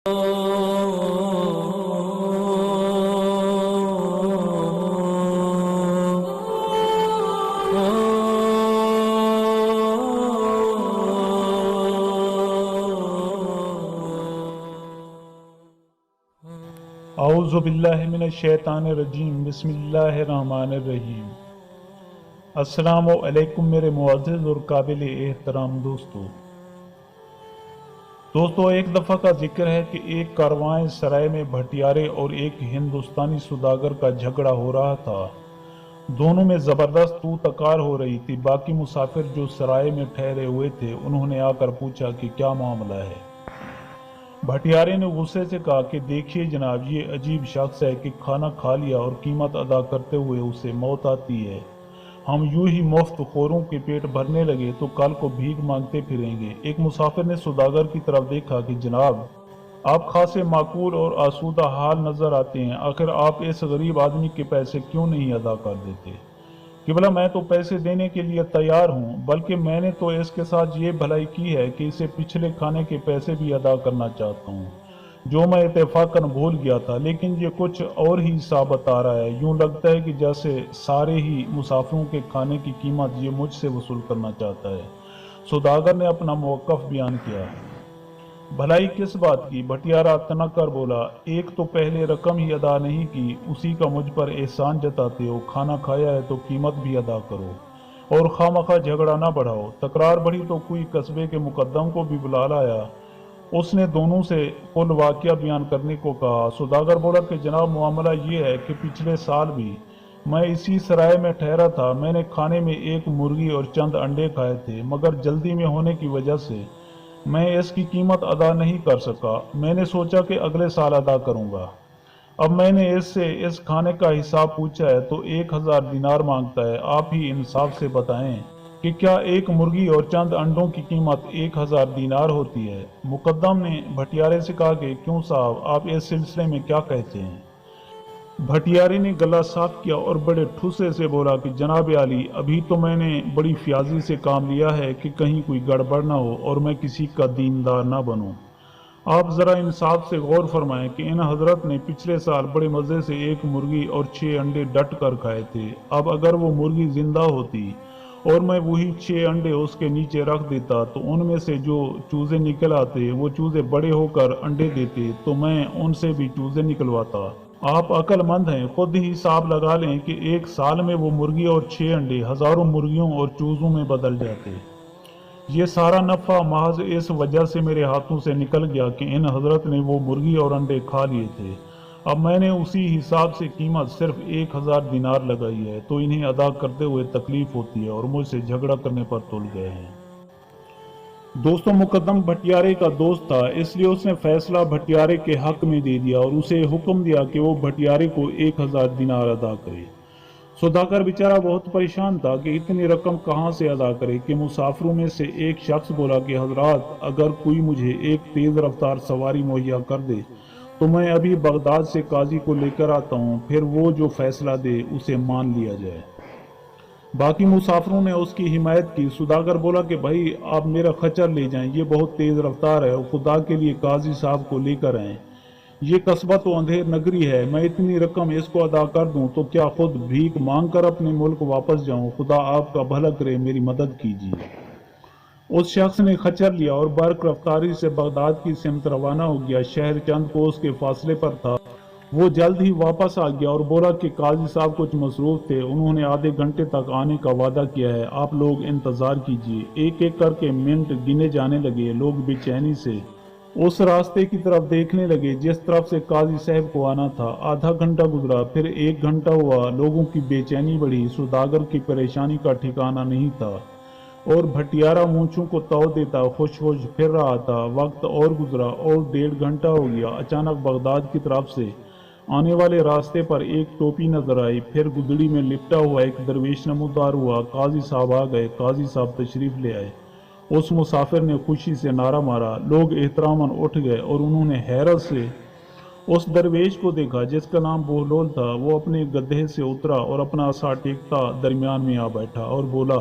اعوذ باللہ من الشیطان الرجیم، بسم اللہ الرحمن الرحیم۔ السلام علیکم میرے معزز اور قابل احترام دوستو، ایک دفعہ کا ذکر ہے کہ ایک کاروان سرائے میں بھٹیارے اور ایک ہندوستانی سوداگر کا جھگڑا ہو رہا تھا۔ دونوں میں زبردست تو تکار ہو رہی تھی۔ باقی مسافر جو سرائے میں ٹھہرے ہوئے تھے انہوں نے آ کر پوچھا کہ کیا معاملہ ہے۔ بھٹیارے نے غصے سے کہا کہ دیکھیے جناب، یہ عجیب شخص ہے کہ کھانا کھا لیا اور قیمت ادا کرتے ہوئے اسے موت آتی ہے۔ ہم یوں ہی مفت خوروں کے پیٹ بھرنے لگے تو کل کو بھیک مانگتے پھریں گے۔ ایک مسافر نے سوداگر کی طرف دیکھا کہ جناب، آپ خاصے معقول اور آسودہ حال نظر آتے ہیں، آخر آپ اس غریب آدمی کے پیسے کیوں نہیں ادا کر دیتے؟ قبلہ، میں تو پیسے دینے کے لیے تیار ہوں، بلکہ میں نے تو اس کے ساتھ یہ بھلائی کی ہے کہ اسے پچھلے کھانے کے پیسے بھی ادا کرنا چاہتا ہوں، جو میں اتفاقاً بھول گیا تھا، لیکن یہ کچھ اور ہی حساب بتا رہا ہے۔ یوں لگتا ہے کہ جیسے سارے ہی مسافروں کے کھانے کی قیمت یہ مجھ سے وصول کرنا چاہتا ہے۔ سوداگر نے اپنا موقف بیان کیا۔ بھلائی کس بات کی؟ بھٹیارا تنک کر بولا، ایک تو پہلے رقم ہی ادا نہیں کی، اسی کا مجھ پر احسان جتاتے ہو۔ کھانا کھایا ہے تو قیمت بھی ادا کرو اور خواہ جھگڑا نہ بڑھاؤ۔ تکرار بڑھی تو کوئی قصبے کے مقدم کو بھی بلا لایا۔ اس نے دونوں سے کل واقعہ بیان کرنے کو کہا۔ سوداگر بولا کہ جناب، معاملہ یہ ہے کہ پچھلے سال بھی میں اسی سرائے میں ٹھہرا تھا۔ میں نے کھانے میں ایک مرغی اور چند انڈے کھائے تھے، مگر جلدی میں ہونے کی وجہ سے میں اس کی قیمت ادا نہیں کر سکا۔ میں نے سوچا کہ اگلے سال ادا کروں گا۔ اب میں نے اس سے اس کھانے کا حساب پوچھا ہے تو 1000 دینار مانگتا ہے۔ آپ ہی انصاف سے بتائیں کہ کیا ایک مرغی اور چند انڈوں کی قیمت 1000 دینار ہوتی ہے؟ مقدم نے بھٹیارے سے کہا کہ کیوں صاحب، آپ اس سلسلے میں کیا کہتے ہیں؟ بھٹیارے نے گلا صاف کیا اور بڑے ٹھسے سے بولا کہ جناب عالی، ابھی تو میں نے بڑی فیاضی سے کام لیا ہے کہ کہیں کوئی گڑبڑ نہ ہو اور میں کسی کا دیندار نہ بنوں۔ آپ ذرا انصاف سے غور فرمائیں کہ ان حضرت نے پچھلے سال بڑے مزے سے ایک مرغی اور 6 انڈے ڈٹ کر کھائے تھے۔ اب اگر وہ مرغی زندہ ہوتی اور میں وہی 6 انڈے اس کے نیچے رکھ دیتا تو ان میں سے جو چوزے نکل آتے وہ چوزے بڑے ہو کر انڈے دیتے تو میں ان سے بھی چوزے نکلواتا۔ آپ عقل مند ہیں، خود ہی حساب لگا لیں کہ ایک سال میں وہ مرغی اور 6 انڈے ہزاروں مرغیوں اور چوزوں میں بدل جاتے۔ یہ سارا نفع محض اس وجہ سے میرے ہاتھوں سے نکل گیا کہ ان حضرت نے وہ مرغی اور انڈے کھا لیے تھے۔ اب میں نے اسی حساب سے قیمت صرف 1000 دینار لگائی ہے تو انہیں ادا کرتے ہوئے تکلیف ہوتی ہے اور مجھ سے جھگڑا کرنے پر تل گئے ہیں۔ دوستوں، مقدم بھٹیارے کا دوست تھا، اس لیے اس نے فیصلہ بھٹیارے کے حق میں دے دیا اور اسے حکم دیا کہ وہ بھٹیارے کو 1000 دینار ادا کرے۔ سوداگر بیچارہ بہت پریشان تھا کہ اتنی رقم کہاں سے ادا کرے کہ مسافروں میں سے ایک شخص بولا کہ حضرات، اگر کوئی مجھے ایک تیز رفتار سواری مہیا کر دے تو میں ابھی بغداد سے قاضی کو لے کر آتا ہوں، پھر وہ جو فیصلہ دے اسے مان لیا جائے۔ باقی مسافروں نے اس کی حمایت کی۔ سوداگر بولا کہ بھائی، آپ میرا خچر لے جائیں، یہ بہت تیز رفتار ہے، خدا کے لیے قاضی صاحب کو لے کر آئیں۔ یہ قصبہ تو اندھیر نگری ہے، میں اتنی رقم اس کو ادا کر دوں تو کیا خود بھیک مانگ کر اپنے ملک واپس جاؤں؟ خدا آپ کا بھلا کرے، میری مدد کیجیے۔ اس شخص نے خچر لیا اور برق رفتاری سے بغداد کی سمت روانہ ہو گیا۔ شہر چند کوس کے فاصلے پر تھا۔ وہ جلد ہی واپس آ گیا اور بولا کہ قاضی صاحب کچھ مصروف تھے، انہوں نے آدھے گھنٹے تک آنے کا وعدہ کیا ہے، آپ لوگ انتظار کیجیے۔ ایک ایک کر کے منٹ گنے جانے لگے۔ لوگ بے چینی سے اس راستے کی طرف دیکھنے لگے جس طرف سے قاضی صاحب کو آنا تھا۔ آدھا گھنٹہ گزرا، پھر 1 گھنٹہ ہوا۔ لوگوں کی بے چینی بڑھی۔ سوداگر کی پریشانی کا ٹھکانہ نہیں تھا اور بھٹیارا مونچھوں کو تو دیتا خوش پھر رہا تھا۔ وقت اور گزرا اور 1.5 گھنٹہ ہو گیا۔ اچانک بغداد کی طرف سے آنے والے راستے پر ایک ٹوپی نظر آئی، پھر گدڑی میں لپٹا ہوا ایک درویش نمودار ہوا۔ قاضی صاحب آ گئے، قاضی صاحب تشریف لے آئے۔ اس مسافر نے خوشی سے نعرہ مارا۔ لوگ احتراماً اٹھ گئے اور انہوں نے حیرت سے اس درویش کو دیکھا جس کا نام بہلول تھا۔ وہ اپنے گدھے سے اترا اور اپنا عصا ٹیکتا درمیان میں آ بیٹھا اور بولا،